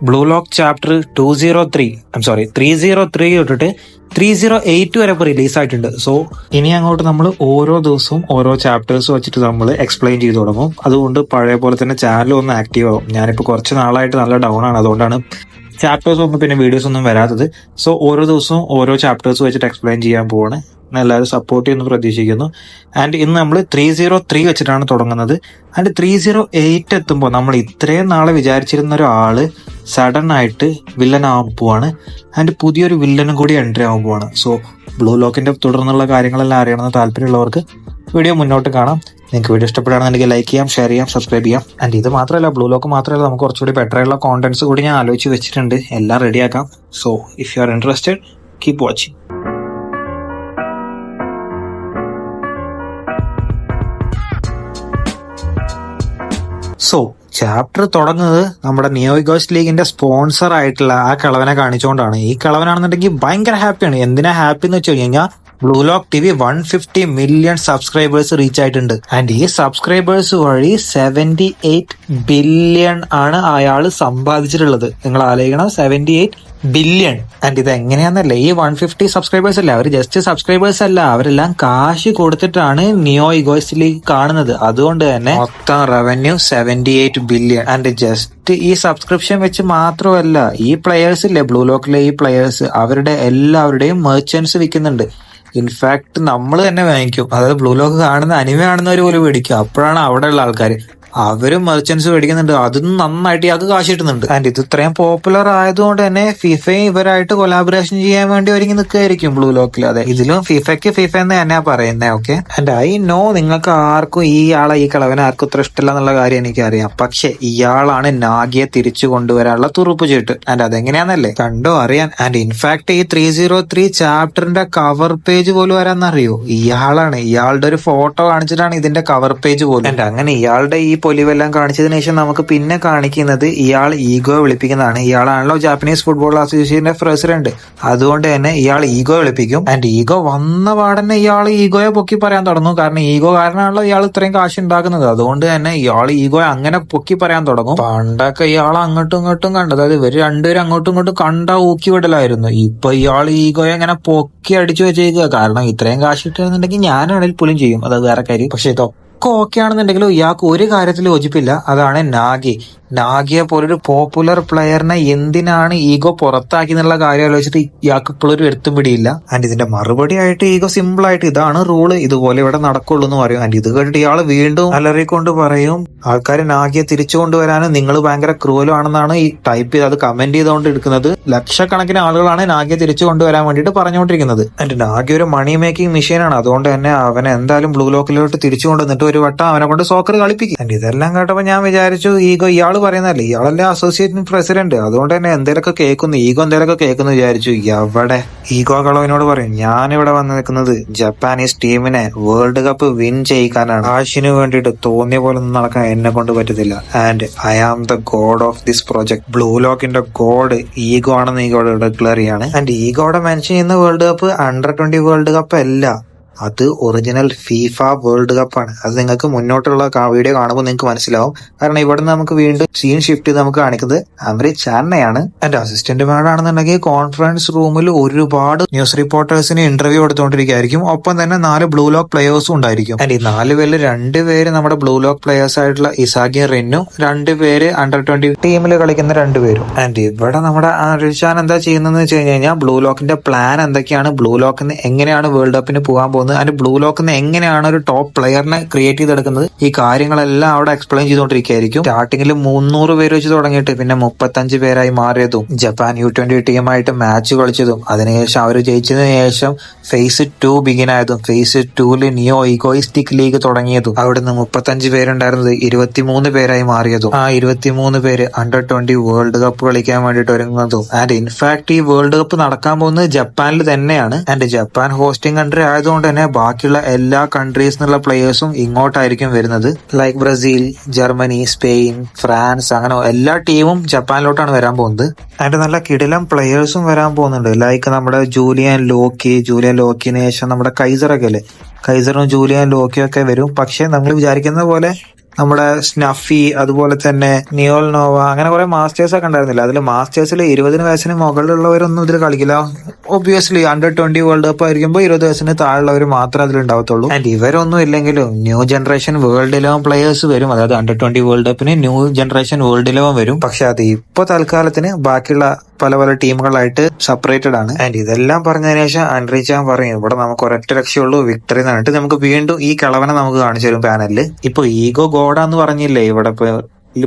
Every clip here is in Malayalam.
ബ്ലൂ ലോക്ക് ചാപ്റ്റർ 303 തൊട്ടിട്ട് 308 വരെ ഇപ്പോൾ റിലീസായിട്ടുണ്ട്. സോ ഇനി അങ്ങോട്ട് നമ്മൾ ഓരോ ദിവസവും ഓരോ ചാപ്റ്റേഴ്സ് വെച്ചിട്ട് നമ്മൾ എക്സ്പ്ലെയിൻ ചെയ്ത് തുടങ്ങും. അതുകൊണ്ട് പഴയ പോലെ തന്നെ ചാനൽ ഒന്ന് ആക്റ്റീവ് ആവും. ഞാനിപ്പോൾ കുറച്ച് നാളായിട്ട് നല്ല ഡൗൺ ആണ്, അതുകൊണ്ടാണ് ചാപ്റ്റേഴ്സ് ഒന്നും പിന്നെ വീഡിയോസ് ഒന്നും വരാത്തത്. സോ ഓരോ ദിവസവും ഓരോ ചാപ്റ്റേഴ്സ് വെച്ചിട്ട് എക്സ്പ്ലെയിൻ ചെയ്യാൻ പോവാണ്. എല്ലാവരും സപ്പോർട്ട് ചെയ്യുന്നു പ്രതീക്ഷിക്കുന്നു. ആൻഡ് ഇന്ന് നമ്മൾ 303 വെച്ചിട്ടാണ് തുടങ്ങുന്നത്. ആൻഡ് 308 എത്തുമ്പോൾ നമ്മൾ ഇത്രയും നാളെ വിചാരിച്ചിരുന്ന ഒരാള് സഡൻ ആയിട്ട് വില്ലൻ ആവാൻ പോവാണ്. ആൻഡ് പുതിയൊരു വില്ലനും കൂടി എൻട്രി ആവാൻ പോവാണ്. സോ ബ്ലൂ ലോക്കിന്റെ തുടർന്നുള്ള കാര്യങ്ങളെല്ലാം അറിയണമെന്ന് താല്പര്യമുള്ളവർക്ക് വീഡിയോ മുന്നോട്ട് കാണാം. നിങ്ങൾക്ക് വീഡിയോ ഇഷ്ടപ്പെടുകയാണെന്നുണ്ടെങ്കിൽ ലൈക്ക് ചെയ്യാം, ഷെയർ ചെയ്യാം, സബ്സ്ക്രൈബ് ചെയ്യാം. ആൻഡ് ഇത് മാത്രമല്ല, ബ്ലൂ ലോക്ക് മാത്രമല്ല, നമുക്ക് കുറച്ചുകൂടി ബെറ്റർ ആയിട്ടുള്ള കോണ്ടന്റ്സ് കൂടി ഞാൻ ആലോചിച്ച് വെച്ചിട്ടുണ്ട്. എല്ലാം റെഡിയാക്കാം. So if you are interested, keep watching. So chapter തുടങ്ങുന്നത് നമ്മുടെ നിയോ ഇഗോസ് ലീഗിന്റെ സ്പോൺസർ ആയിട്ടുള്ള ആ കളവനെ കാണിച്ചുകൊണ്ടാണ്. ഈ കളവനാണെന്നുണ്ടെങ്കിൽ ഭയങ്കര ഹാപ്പിയാണ്. എന്തിനാ ഹാപ്പി എന്ന് വെച്ച് കഴിഞ്ഞാൽ Blue Lock T V 150 million subscribers reach ആയിട്ടുണ്ട്. ആൻഡ് ഈ സബ്സ്ക്രൈബേഴ്സ് വഴി 78 ബില്യൺ ആണ് അയാൾ സമ്പാദിച്ചിട്ടുള്ളത്. നിങ്ങൾ ആലോചിക്കണം, 78 ബില്യൺ. ആൻഡ് ഇത് എങ്ങനെയാന്നല്ലേ, ഈ 150 സബ്സ്ക്രൈബേഴ്സ് അല്ല, അവർ ജസ്റ്റ് സബ്സ്ക്രൈബേഴ്സ് അല്ല, അവരെല്ലാം കാശ് കൊടുത്തിട്ടാണ് നിയോ ഇഗോസ് ലീഗ് കാണുന്നത്. അതുകൊണ്ട് തന്നെ മൊത്തം റവന്യൂ 78 ബില്യൺ. ആൻഡ് ജസ്റ്റ് ഈ സബ്സ്ക്രിപ്ഷൻ വെച്ച് മാത്രമല്ല, ഈ പ്ലെയേഴ്സ് ഇല്ലേ, ബ്ലൂ ലോക്കിലെ ഈ പ്ലെയേഴ്സ്, അവരുടെ എല്ലാവരുടെയും മെർച്ചൻസ് വിൽക്കുന്നുണ്ട്. ഇൻഫാക്ട് നമ്മൾ തന്നെ വാങ്ങിക്കും. അതായത് ബ്ലൂ ലോക്ക് കാണുന്ന അനിമ കാണുന്നവർ പോലും മേടിക്കും. അപ്പോഴാണ് അവിടെയുള്ള ആൾക്കാർ അവരും മെർച്ചൻസ് മേടിക്കുന്നുണ്ട്. അതും നന്നായിട്ട് ഇയാൾക്ക് കാശ് കിട്ടുന്നുണ്ട്. ആൻഡ് ഇത് ഇത്രയും പോപ്പുലർ ആയതുകൊണ്ട് തന്നെ ഫിഫയും ഇവരായിട്ട് കൊലാബറേഷൻ ചെയ്യാൻ വേണ്ടി ഒരുങ്ങി നിൽക്കുകയായിരിക്കും ബ്ലൂ ലോക്കിൽ. അതെ, ഇതിലും ഫിഫയ്ക്ക് ഫിഫ എന്ന് തന്നെയാ പറയുന്നത്. ഓക്കെ, ആൻഡ് ഐ നോ നിങ്ങൾക്ക് ആർക്കും ഈ കളവനെ ആർക്കും ഇത്ര ഇഷ്ടമില്ല എന്നുള്ള കാര്യം എനിക്കറിയാം. പക്ഷെ ഇയാളാണ് നാഗിയെ തിരിച്ചു കൊണ്ടുവരാനുള്ള തുറുപ്പ് ചീട്ട്. ആൻഡ് അതെങ്ങനെയാന്നല്ലേ കണ്ടോ അറിയാൻ. ആൻഡ് ഇൻഫാക്ട് ഈ 303 ചാപ്റ്ററിന്റെ കവർ പേജ് പോലും വരാന്നറിയോ, ഇയാളാണ്. ഇയാളുടെ ഒരു ഫോട്ടോ കാണിച്ചിട്ടാണ് ഇതിന്റെ കവർ പേജ് പോലും. ആൻഡ് അങ്ങനെ ഇയാളുടെ ഈ പൊലിവെല്ലാം കാണിച്ചതിന് ശേഷം നമുക്ക് പിന്നെ കാണിക്കുന്നത് ഇയാൾ ഈഗോ വിളിപ്പിക്കുന്നതാണ്. ഇയാളാണല്ലോ ജാപ്പനീസ് ഫുട്ബോൾ അസോസിയേഷന്റെ പ്രസിഡന്റ്. അതുകൊണ്ട് തന്നെ ഇയാൾ ഈഗോ വിളിപ്പിക്കും. ആൻഡ് ഈഗോ വന്ന പാടന്നെ ഇയാൾ ഈഗോയെ പൊക്കി പറയാൻ തുടങ്ങും. കാരണം ഈഗോ കാരണമാണല്ലോ ഇയാൾ ഇത്രയും കാശ് ഉണ്ടാക്കുന്നത്. അതുകൊണ്ട് തന്നെ ഇയാൾ ഈഗോയെ അങ്ങനെ പൊക്കി പറയാൻ തുടങ്ങും. പണ്ടൊക്കെ ഇയാൾ അങ്ങോട്ടും ഇങ്ങോട്ടും കണ്ടത്, അതായത് ഇവര് രണ്ടുപേരും അങ്ങോട്ടും ഇങ്ങോട്ടും കണ്ട ഊക്കി വിടലായിരുന്നു. ഇപ്പൊ ഇയാൾ ഈഗോയെ അങ്ങനെ പൊക്കി അടിച്ചു വെച്ചേക്കുക. കാരണം ഇത്രയും കാശ് കിട്ടുന്നുണ്ടെങ്കിൽ ഞാനാണെങ്കിൽ പോലും ചെയ്യും, അത് വേറെ കാര്യം. പക്ഷെ ഇതൊക്കെ ഓക്കെ ആണെന്നുണ്ടെങ്കിലും ഇയാൾക്ക് ഒരു കാര്യത്തിൽ യോജിപ്പില്ല. അതാണ് നാഗിയെ പോലൊരു പോപ്പുലർ പ്ലെയറിനെ എന്തിനാണ് ഈഗോ പുറത്താക്കി എന്നുള്ള കാര്യം ആലോചിച്ചിട്ട് ഇയാൾക്ക് ഇപ്പോഴൊരു എഴുത്തും പിടിയില്ല. ആൻഡ് ഇതിന്റെ മറുപടി ആയിട്ട് ഈഗോ സിമ്പിൾ ആയിട്ട് ഇതാണ് റൂള്, ഇതുപോലെ ഇവിടെ നടക്കുള്ളൂ എന്ന് പറയും. ആൻഡ് ഇത് കേട്ടിട്ട് ഇയാൾ വീണ്ടും അലറിക്കൊണ്ട് പറയും, ആൾക്കാർ നാഗിയെ തിരിച്ചു കൊണ്ടുവരാനും നിങ്ങൾ ഭയങ്കര ക്രൂവലും ആണെന്നാണ് ഈ ടൈപ്പ് ചെയ്ത് അത് കമന്റ് ചെയ്തുകൊണ്ട് എടുക്കുന്നത്. ലക്ഷക്കണക്കിന് ആളുകളാണ് നാഗിയെ തിരിച്ചു കൊണ്ടുവരാൻ വേണ്ടിയിട്ട് പറഞ്ഞുകൊണ്ടിരിക്കുന്നത്. ആൻഡ് നാഗി ഒരു മണി മേക്കിംഗ് മെഷീനാണ്. അതുകൊണ്ട് തന്നെ അവനെ എന്തായാലും ബ്ലൂ ലോക്കിലോട്ട് തിരിച്ചു കൊണ്ടുവന്നിട്ട് ഒരു വട്ടം അവനെ കൊണ്ട് സോക്കർ കളിപ്പിക്കും. ആൻഡ് ഇതെല്ലാം കേട്ടപ്പോ ഞാൻ വിചാരിച്ചു, ഈഗോ ഇയാൾ പറയുന്നല്ലേ, ഇയാളല്ലേ അസോസിയേഷൻ പ്രസിഡന്റ്, അതുകൊണ്ട് തന്നെ എന്തേലൊക്കെ കേൾക്കുന്നു, ഈഗോ എന്തേലൊക്കെ കേൾക്കുന്നു വിചാരിച്ചു. എവിടെ ഈഗോ കളവിനോട് പറയും, ഞാനിവിടെ വന്ന് നിൽക്കുന്നത് ജപ്പാനീസ് ടീമിനെ വേൾഡ് കപ്പ് വിൻ ചെയ്യിക്കാനാണ്. കാശിന് വേണ്ടിയിട്ട് തോന്നിയ പോലെ ഒന്നും നടക്കാൻ എന്നെ കൊണ്ട് പറ്റത്തില്ല. And I am the god of this project. Blue ലോക്കിന്റെ ഗോഡ് ഈഗോ ആണെന്ന് ഈഗോടെ ഡിക്ലെയർ ചെയ്യാണ്. ആൻഡ് ഈഗോടെ മെൻഷൻ ചെയ്യുന്ന world cup under twenty world cup അല്ല, അത് ഒറിജിനൽ ഫിഫ വേൾഡ് കപ്പാണ്. അത് നിങ്ങൾക്ക് മുന്നോട്ടുള്ള വീഡിയോ കാണുമ്പോൾ നിങ്ങൾക്ക് മനസ്സിലാവും. കാരണം ഇവിടെ നമുക്ക് വീണ്ടും സീൻ ഷിഫ്റ്റ് ചെയ്ത് നമുക്ക് കാണിക്കുന്നത് അമരി ചാനയാണ്. എന്റെ അസിസ്റ്റന്റ് മാഡാണെന്നുണ്ടെങ്കിൽ കോൺഫറൻസ് റൂമിൽ ഒരുപാട് ന്യൂസ് റിപ്പോർട്ടേഴ്സിന് ഇന്റർവ്യൂ എടുത്തുകൊണ്ടിരിക്കുകയായിരിക്കും. ഒപ്പം തന്നെ 4 ബ്ലൂ ലോക്ക് പ്ലെയേഴ്സും ഉണ്ടായിരിക്കും. ആൻഡ് ഈ 4 പേരിൽ 2 പേര് നമ്മുടെ ബ്ലൂ ലോക്ക് പ്ലെയേഴ്സ് ആയിട്ടുള്ള ഇസാഗി റെന്നു, 2 പേര് അണ്ടർ-20 ടീമിൽ കളിക്കുന്ന 2 പേരും. ആൻഡ് ഇവിടെ നമ്മുടെ അരിച്ചാൻ എന്താ ചെയ്യുന്നതെന്ന് വെച്ച് കഴിഞ്ഞാൽ ബ്ലൂ ലോക്കിന്റെ പ്ലാൻ എന്തൊക്കെയാണ്, ബ്ലൂ ലോക്കിന് എങ്ങനെയാണ് വേൾഡ് കപ്പിന് പോകാൻ പോകുന്നത്, അതിന്റെ ബ്ലൂ ലോക്കിന്ന് എങ്ങനെയാണ് ഒരു ടോപ്പ് പ്ലെയറിനെ ക്രിയേറ്റ് ചെയ്തെടുക്കുന്നത്, ഈ കാര്യങ്ങളെല്ലാം അവിടെ എക്സ്പ്ലെയിൻ ചെയ്തുകൊണ്ടിരിക്കുകയായിരിക്കും. സ്റ്റാർട്ടിങ്ങിൽ 300 പേര് വെച്ച് തുടങ്ങിയിട്ട് പിന്നെ 35 പേരായി മാറിയതും, ജപ്പാൻ U20 ടീമായിട്ട് മാച്ച് കളിച്ചതും, അതിനുശേഷം അവർ ജയിച്ചതിന് ശേഷം ഫേസ് 2 ബിഗിൻ ആയതും, ഫേസ് 2 നിയോ ഇഗോയിസ്റ്റിക് ലീഗ് തുടങ്ങിയതും, അവിടുന്ന് 35 പേരുണ്ടായിരുന്നത് 23 പേരായി മാറിയതും, ആ 23 പേര് അണ്ടർ-20 വേൾഡ് കപ്പ് കളിക്കാൻ വേണ്ടിയിട്ട് ഒരുങ്ങുന്നതും. ആൻഡ് ഇൻഫാക്ട് ഈ വേൾഡ് കപ്പ് നടക്കാൻ പോകുന്നത് ജപ്പാനിൽ തന്നെയാണ്. ആൻഡ് ജപ്പാൻ ഹോസ്റ്റിംഗ് കൺട്രി ആയതുകൊണ്ട് തന്നെ ബാക്കിയുള്ള എല്ലാ കൺട്രീസ് നിന്നുള്ള പ്ലെയേഴ്സും ഇങ്ങോട്ടായിരിക്കും വരുന്നത്. Like Brazil, Germany, Spain, France, അങ്ങനെ എല്ലാ ടീമും ജപ്പാനിലോട്ടാണ് വരാൻ പോകുന്നത്. അതിന്റെ നല്ല കിടിലം പ്ലെയേഴ്സും വരാൻ പോകുന്നുണ്ട്. ലൈക്ക് നമ്മുടെ ജൂലിയൻ ലോക്കിന് ശേഷം നമ്മുടെ കൈസറൊക്കെ അല്ലേ, കൈസറും ജൂലിയൻ ലോക്കിയും ഒക്കെ വരും. പക്ഷെ നമ്മൾ വിചാരിക്കുന്ന പോലെ നമ്മുടെ സ്നഫി, അതുപോലെ തന്നെ നിയോൽ നോവ, അങ്ങനെ കുറെ മാസ്റ്റേഴ്സ് ഒക്കെ ഉണ്ടായിരുന്നില്ല. അതിൽ മാസ്റ്റേഴ്സിൽ 20 വയസ്സിന് മുകളിലുള്ളവരൊന്നും ഇതിൽ കളിക്കില്ല. ഒബ്വിയസ്ലി Under-20 വേൾഡ് കപ്പ് ആയിരിക്കുമ്പോൾ 20 വയസ്സിന് താഴെയുള്ളവർ മാത്രമേ അതിലുണ്ടാവത്തുള്ളൂ. ആൻഡ് ഇവരൊന്നും ഇല്ലെങ്കിലും ന്യൂ ജനറേഷൻ വേൾഡ് 11 പ്ലേയേഴ്സ് വരും. അതായത് Under-20 വേൾഡ് കപ്പിന് ന്യൂ ജനറേഷൻ വേൾഡ് 11 വരും. പക്ഷെ അത് ഇപ്പൊ തൽക്കാലത്തിന് ബാക്കിയുള്ള പല പല ടീമുകളായിട്ട് സെപ്പറേറ്റഡ് ആണ്. ആൻഡ് ഇതെല്ലാം പറഞ്ഞതിന് ശേഷം ആൻഡ്രി ചാൻ പറയും ഇവിടെ നമുക്ക് ഒരൊറ്റ ലക്ഷ്യമുള്ളൂ, വിക്ടറി എന്ന് പറഞ്ഞിട്ട് നമുക്ക് വീണ്ടും ഈ കിളവനെ നമുക്ക് കാണിച്ചു തരും പാനലിൽ. ഇപ്പൊ ഈഗോ ഗോഡാന്ന് പറഞ്ഞില്ലേ ഇവിടെ ഇപ്പൊ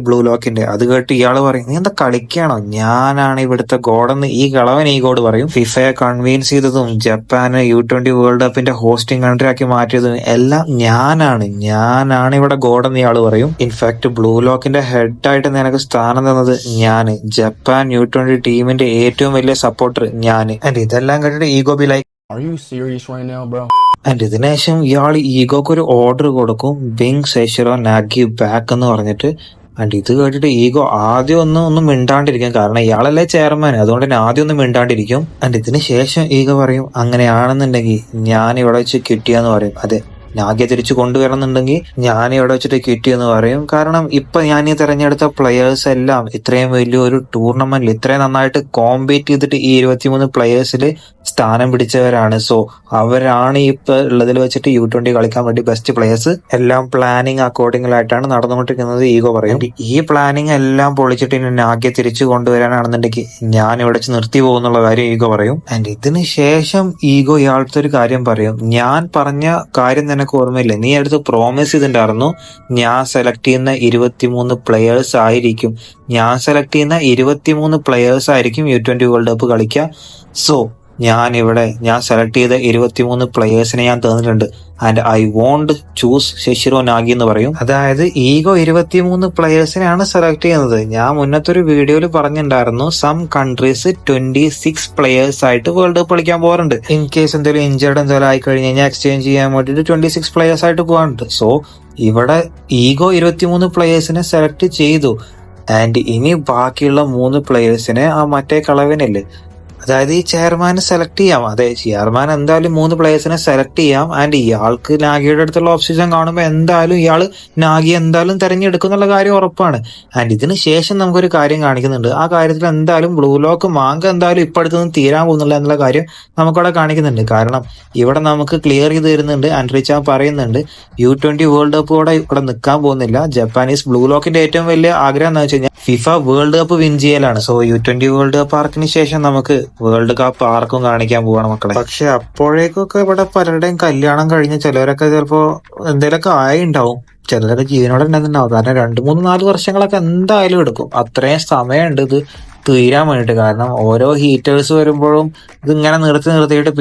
ബ്ലൂ ലോക്കിന്റെ, അത് കേട്ട് ഇയാള് പറയും നീ എന്താ കളിക്കാണോ, ഞാനാണ് ഇവിടുത്തെ ഗോഡെന്ന് ഈ കളവൻ ഈഗോട് പറയും. ഫിഫയെ കൺവീൻസ് ചെയ്തതും ജപ്പാന് U20 വേൾഡ് കപ്പിന്റെ ഹോസ്റ്റിംഗ് കൺട്രി ആക്കി മാറ്റിയതും എല്ലാം ഞാനാണ് ഇവിടെ ഗോഡെന്ന് ഇയാള് പറയും. ഇൻഫാക്ട് ബ്ലൂ ലോക്കിന്റെ ഹെഡായിട്ട് നിനക്ക് സ്ഥാനം തന്നത് ഞാന്, ജപ്പാൻ U20 ടീമിന്റെ ഏറ്റവും വലിയ സപ്പോർട്ടർ ഞാന്. ആൻഡ് ഇതെല്ലാം കേട്ടിട്ട് ഈഗോ ബി ലൈക്ക് ആൻഡ് ഇതിനുശേഷം ഇയാൾ ഈഗോക്ക് ഒരു ഓർഡർ കൊടുക്കും, ബിങ് സെഷിറോ നാഗി ബാക്ക് എന്ന് പറഞ്ഞിട്ട്. ആൻഡ് ഇത് കേട്ടിട്ട് ഈഗോ ആദ്യം ഒന്നും മിണ്ടാണ്ടിരിക്കും, കാരണം ഇയാളല്ലേ ചെയർമാൻ, അതുകൊണ്ട് തന്നെ ആദ്യം ഒന്നും മിണ്ടാണ്ടിരിക്കും. ആൻഡ് ഇതിന് ശേഷം ഈഗോ പറയും അങ്ങനെയാണെന്നുണ്ടെങ്കിൽ ഞാൻ ഇവിടെ വെച്ച് കിട്ടിയെന്ന് പറയും. അതെ, നാഗിയെ തിരിച്ചു കൊണ്ടുവരണമെന്നുണ്ടെങ്കിൽ ഞാൻ ഇവിടെ വെച്ചിട്ട് കിട്ടിയെന്ന് പറയും. കാരണം ഇപ്പൊ ഞാൻ ഈ തെരഞ്ഞെടുത്ത പ്ലെയേഴ്സ് എല്ലാം ഇത്രയും വലിയൊരു ടൂർണമെന്റിൽ ഇത്രയും നന്നായിട്ട് കോമ്പീറ്റ് ചെയ്തിട്ട് ഈ 23 പ്ലെയേഴ്സിൽ സ്ഥാനം പിടിച്ചവരാണ്. സോ അവരാണ് ഇപ്പൊ ഉള്ളതിൽ വെച്ചിട്ട് U20 കളിക്കാൻ വേണ്ടി ബെസ്റ്റ് പ്ലെയേഴ്സ്. എല്ലാം പ്ലാനിങ് അക്കോർഡിംഗിലായിട്ടാണ് നടന്നുകൊണ്ടിരിക്കുന്നത് ഈഗോ പറയും. ഈ പ്ലാനിങ് എല്ലാം പൊളിച്ചിട്ട് ഇനി നാഗിയെ തിരിച്ചു കൊണ്ടുവരാനാണെന്നുണ്ടെങ്കിൽ ഞാൻ ഇവിടെ വെച്ച് നിർത്തി പോകുന്നുള്ള കാര്യം ഈഗോ പറയും. ആൻഡ് ഇതിന് ശേഷം ഈഗോ ഇയാളത്തെ ഒരു കാര്യം പറയും, ഞാൻ പറഞ്ഞ കാര്യം നിനക്ക് ഓർമ്മയില്ലേ, നീ അടുത്ത് പ്രോമിസ് ചെയ്തിട്ടുണ്ടായിരുന്നു ഞാൻ സെലക്ട് ചെയ്യുന്ന 23 പ്ലെയേഴ്സ് ആയിരിക്കും, ഞാൻ സെലക്ട് ചെയ്യുന്ന 23 പ്ലെയേഴ്സ് ആയിരിക്കും U20 വേൾഡ് കപ്പ് കളിക്കുക. സോ ഞാൻ സെലക്ട് ചെയ്ത 23 പ്ലെയേഴ്സിനെ ഞാൻ തന്നിട്ടുണ്ട്. And I won't choose Seishiro Nagi എന്ന് പറയും. അതായത് ഈഗോ 23 പ്ലെയേഴ്സിനെയാണ് സെലക്ട് ചെയ്യുന്നത്. ഞാൻ മുന്നത്തൊരു വീഡിയോയിൽ പറഞ്ഞിട്ടുണ്ടായിരുന്നു സം കൺട്രീസ് 26 പ്ലെയേഴ്സ് ആയിട്ട് വേൾഡ് കപ്പ് കളിക്കാൻ പോകാറുണ്ട്. ഇൻ കേസ് എന്തെങ്കിലും ഇഞ്ചേർഡ് എന്തെങ്കിലും ആയി കഴിഞ്ഞ് കഴിഞ്ഞാൽ എക്സ്ചേഞ്ച് ചെയ്യാൻ വേണ്ടിയിട്ട് 26 പ്ലെയേഴ്സ് ആയിട്ട് പോകാറുണ്ട്. സോ ഇവിടെ ഈഗോ 23 പ്ലെയേഴ്സിനെ സെലക്ട് ചെയ്തു. ആൻഡ് ഇനി ബാക്കിയുള്ള 3 പ്ലെയേഴ്സിനെ ആ മറ്റേ കളവനില്ലേ, അതായത് ഈ ചെയർമാനെ സെലക്ട് ചെയ്യാം. അതെ, ചെയർമാൻ എന്തായാലും 3 പ്ലേയേഴ്സിനെ സെലക്ട് ചെയ്യാം. ആൻഡ് ഇയാൾക്ക് നാഗിയുടെ അടുത്തുള്ള ഓപ്ഷൻ കാണുമ്പോൾ എന്തായാലും ഇയാൾ നാഗി എന്തായാലും തെരഞ്ഞെടുക്കും എന്നുള്ള കാര്യം ഉറപ്പാണ്. ആൻഡ് ഇതിന് ശേഷം നമുക്കൊരു കാര്യം കാണിക്കുന്നുണ്ട്. ആ കാര്യത്തിൽ എന്തായാലും ബ്ലൂ ലോക്ക് മാങ്ക എന്തായാലും ഇപ്പൊ അടുത്തൊന്നും തീരാൻ പോകുന്നില്ല എന്നുള്ള കാര്യം നമുക്കവിടെ കാണിക്കുന്നുണ്ട്. കാരണം ഇവിടെ നമുക്ക് ക്ലിയർ ചെയ്ത് തരുന്നുണ്ട്, ആൻഡ്രി ചാൻ പറയുന്നുണ്ട് U20 വേൾഡ് കപ്പ് കൂടെ ഇവിടെ നിൽക്കാൻ പോകുന്നില്ല. ജപ്പാനീസ് ബ്ലൂ ലോക്കിന്റെ ഏറ്റവും വലിയ ആഗ്രഹം എന്താ വെച്ച് കഴിഞ്ഞാൽ ഫിഫ വേൾഡ് കപ്പ് വിൻ ചെയ്യലാണ്. സോ U20 വേൾഡ് കപ്പ് ആർക്കിന് ശേഷം നമുക്ക് വേൾഡ് കപ്പ് ആർക്കും കാണിക്കാൻ പോവാണ് മക്കളെ. പക്ഷെ അപ്പോഴേക്കൊക്കെ ഇവിടെ പലരുടെയും കല്യാണം കഴിഞ്ഞ് ചിലവരൊക്കെ ചിലപ്പോ എന്തെങ്കിലുമൊക്കെ ആയി ഉണ്ടാവും, ചിലരൊക്കെ ജീവനോടെ ഉണ്ടെന്നുണ്ടാവും. കാരണം 2, 3, 4 വർഷങ്ങളൊക്കെ എന്തായാലും എടുക്കും. അത്രയും സമയമുണ്ട് ഇത് തീരാൻ വേണ്ടിട്ട്. കാരണം ഓരോ ഹീറ്റേഴ്സ് വരുമ്പോഴും ഇതിങ്ങനെ നിർത്തിയിട്ട്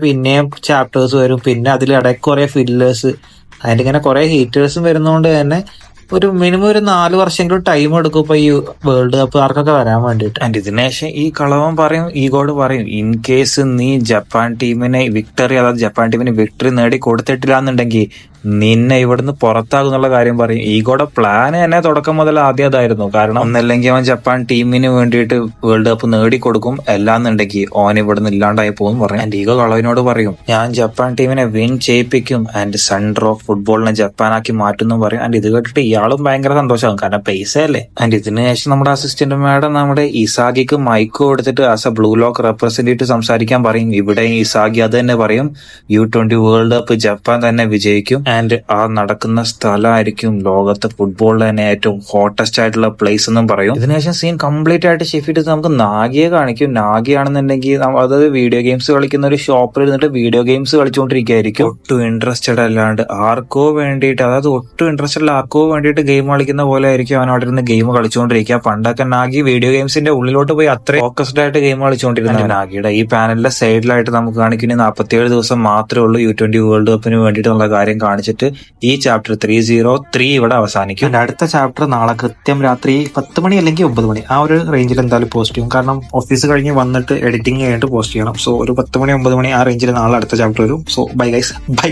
പിന്നെയും ചാപ്റ്റേഴ്സ് വരും, പിന്നെ അതിലിടയ്ക്ക് കുറെ ഫില്ലേഴ്സ്, അതിന്റെ ഇങ്ങനെ കുറെ ഹീറ്റേഴ്സും വരുന്നതുകൊണ്ട് തന്നെ ഒരു മിനിമം ഒരു 4 വർഷമെങ്കിലും ടൈം എടുക്കും ഇപ്പൊ ഈ വേൾഡ് കപ്പ് ആർക്കൊക്കെ വരാൻ വേണ്ടിയിട്ട്. ആൻഡ് ഇതിനുശേഷം ഈ കളവൻ പറയും, ഈഗോട് പറയും, ഇൻ കേസ് നീ ജപ്പാൻ ടീമിനെ വിക്ടറി നേടി കൊടുത്തിട്ടില്ല എന്നുണ്ടെങ്കിൽ നിന്നെ ഇവിടുന്ന് പുറത്താകുന്നുള്ള കാര്യം പറയും. ഈഗോയുടെ പ്ലാൻ തന്നെ തുടക്കം മുതൽ ആദ്യം അതായിരുന്നു. കാരണം ഒന്നല്ലെങ്കിൽ അവൻ ജപ്പാൻ ടീമിന് വേണ്ടിയിട്ട് വേൾഡ് കപ്പ് നേടിക്കൊടുക്കും, അല്ലാന്നുണ്ടെങ്കിൽ ഓൻ ഇവിടുന്ന് ഇല്ലാണ്ടായി പോകും പറയും. ആൻഡ് ഈഗോ കളവിനോട് പറയും ഞാൻ ജപ്പാൻ ടീമിനെ വിൻ ചെയ്യിപ്പിക്കും ആൻഡ് സെന്റർ ഓഫ് ഫുട്ബോളിനെ ജപ്പാനാക്കി മാറ്റുന്നു പറയും. ആൻഡ് ഇത് കേട്ടിട്ട് ഇയാളും ഭയങ്കര സന്തോഷമാകും, കാരണം പൈസ അല്ലേ. ആൻഡ് ഇതിന് ശേഷം നമ്മുടെ അസിസ്റ്റന്റ് മാഡം നമ്മുടെ ഇസാഗിക്ക് മൈക്ക് കൊടുത്തിട്ട് as A blue lock representative സംസാരിക്കാൻ പറയും. ഇവിടെ ഇസാഗി അത് തന്നെ പറയും, U20 വേൾഡ് കപ്പ് ജപ്പാൻ തന്നെ വിജയിക്കും. ആൻഡ് ആ നടക്കുന്ന സ്ഥലമായിരിക്കും ലോകത്തെ ഫുട്ബോളിൽ തന്നെ ഏറ്റവും ഹോട്ടസ്റ്റ് ആയിട്ടുള്ള പ്ലേസ് എന്നും പറയും. ഇതിനുശേഷം സീൻ കംപ്ലീറ്റ് ആയിട്ട് ഷിഫ്റ്റ് ചെയ്ത് നമുക്ക് നാഗിയെ കാണിക്കും. നാഗിയാണെന്നുണ്ടെങ്കിൽ അതായത് വീഡിയോ ഗെയിംസ് കളിക്കുന്ന ഒരു ഷോപ്പിൽ ഇരുന്നിട്ട് വീഡിയോ ഗെയിംസ് കളിച്ചുകൊണ്ടിരിക്കുകയായിരിക്കും. ഒട്ടും ഇൻട്രസ്റ്റഡ് അല്ലാണ്ട് ആർക്കോ വേണ്ടിയിട്ട്, അതായത് ഒട്ടും ഇൻട്രസ്റ്റഡ് ആർക്കോ വേണ്ടിയിട്ട് ഗെയിം കളിക്കുന്ന പോലെ ആയിരിക്കും അവൻ അവിടെ ഇരുന്ന് ഗെയിം കളിച്ചുകൊണ്ടിരിക്കുക. പണ്ടൊക്കെ നാഗി വീഡിയോ ഗെയിംസിന്റെ ഉള്ളിലോട്ട് പോയി അത്രയും ഫോക്കസ്ഡ് ആയിട്ട് ഗെയിം കളിച്ചുകൊണ്ടിരുന്ന നാഗിയുടെ ഈ പാനലിന്റെ സൈഡിലായിട്ട് നമുക്ക് കാണിക്കുന്ന 47 ദിവസം മാത്രമേ ഉള്ളൂ U20 വേൾഡ് കപ്പിന് വേണ്ടിയിട്ടുള്ള കാര്യം കാണിച്ചിട്ട് ഈ ചാപ്റ്റർ 303 ഇവിടെ അവസാനിക്കും. അടുത്ത ചാപ്റ്റർ നാളെ കൃത്യം രാത്രി 10 മണി അല്ലെങ്കിൽ 9 മണി ആ ഒരു റേഞ്ചിൽ എന്തായാലും പോസ്റ്റ് ചെയ്യും. കാരണം ഓഫീസ് കഴിഞ്ഞ് വന്നിട്ട് എഡിറ്റിംഗ് കഴിഞ്ഞിട്ട് പോസ്റ്റ് ചെയ്യണം. സോ ഒരു 10 മണി 9 മണി ആ റേഞ്ചിൽ നാളെ അടുത്ത ചാപ്റ്റർ വരും. So bye guys, by.